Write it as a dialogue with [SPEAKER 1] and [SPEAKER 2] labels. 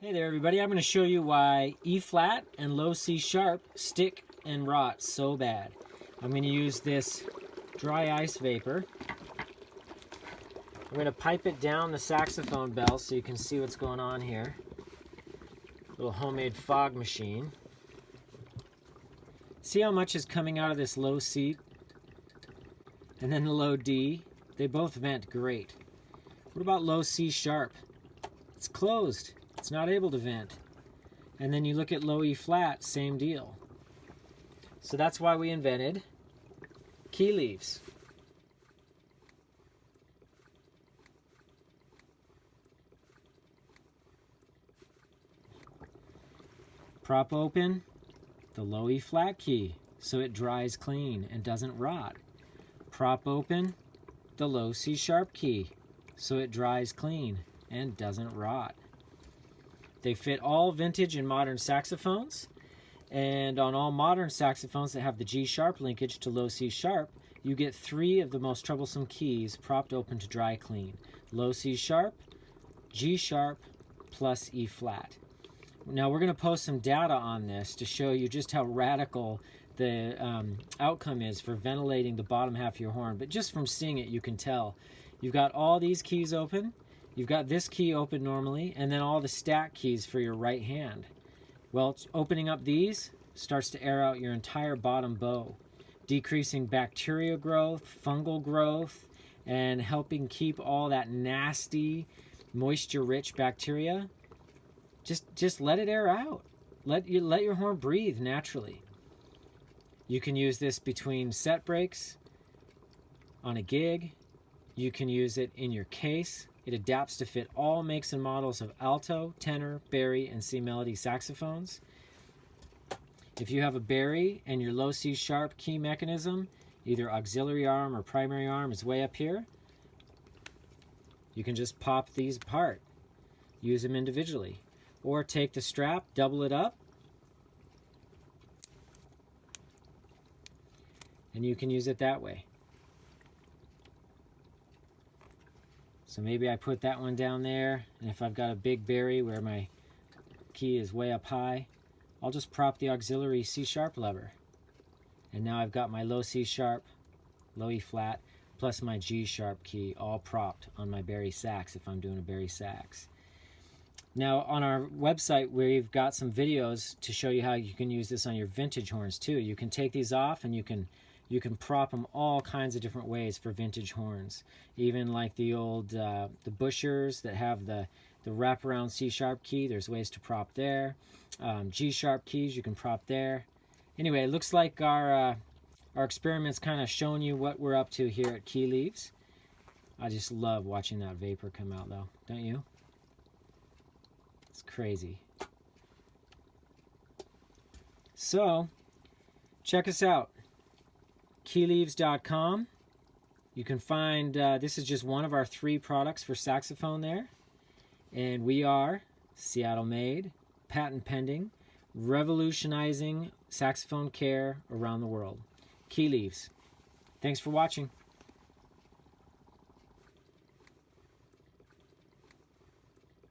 [SPEAKER 1] Hey there everybody, I'm going to show you why E flat and low C sharp stick and rot so bad. I'm going to use this dry ice vapor. I'm going to pipe it down the saxophone bell so you can see what's going on here. Little homemade fog machine. See how much is coming out of this low C and then the low D? They both vent great. What about low C sharp? It's closed. It's not able to vent. And then you look at low E flat, same deal. So that's why we invented key leaves. Prop open the low E flat key so it dries clean and doesn't rot. Prop open the low C sharp key so it dries clean and doesn't rot. They fit all vintage and modern saxophones, and on all modern saxophones that have the G sharp linkage to low C sharp, you get 3 of the most troublesome keys propped open to dry clean. Low C sharp, G sharp, plus E flat. Now we're going to post some data on this to show you just how radical the outcome is for ventilating the bottom half of your horn, but just from seeing it you can tell. You've got all these keys open. You've got this key open normally, and then all the stack keys for your right hand. Well, opening up these starts to air out your entire bottom bow, decreasing bacteria growth, fungal growth, and helping keep all that nasty, moisture-rich bacteria. Just let it air out. Let your horn breathe naturally. You can use this between set breaks, on a gig. You can use it in your case. It adapts to fit all makes and models of alto, tenor, bari, and C melody saxophones. If you have a bari and your low C sharp key mechanism, either auxiliary arm or primary arm is way up here, you can just pop these apart. Use them individually. Or take the strap, double it up, and you can use it that way. So maybe I put that one down there, and if I've got a big bari where my key is way up high, I'll just prop the auxiliary C sharp lever. And now I've got my low C sharp, low E flat, plus my G sharp key all propped on my bari sax if I'm doing a bari sax. Now on our website we've got some videos to show you how you can use this on your vintage horns too. You can take these off and you can prop them all kinds of different ways for vintage horns. Even like the old the Bushers that have the wraparound C sharp key, there's ways to prop there. G sharp keys you can prop there. Anyway, it looks like our experiment's kind of showing you what we're up to here at Key Leaves. I just love watching that vapor come out though, don't you? It's crazy. So check us out. Keyleaves.com. You can find, this is just one of our 3 products for saxophone there. And we are Seattle made, patent pending, revolutionizing saxophone care around the world. Key Leaves. Thanks for watching.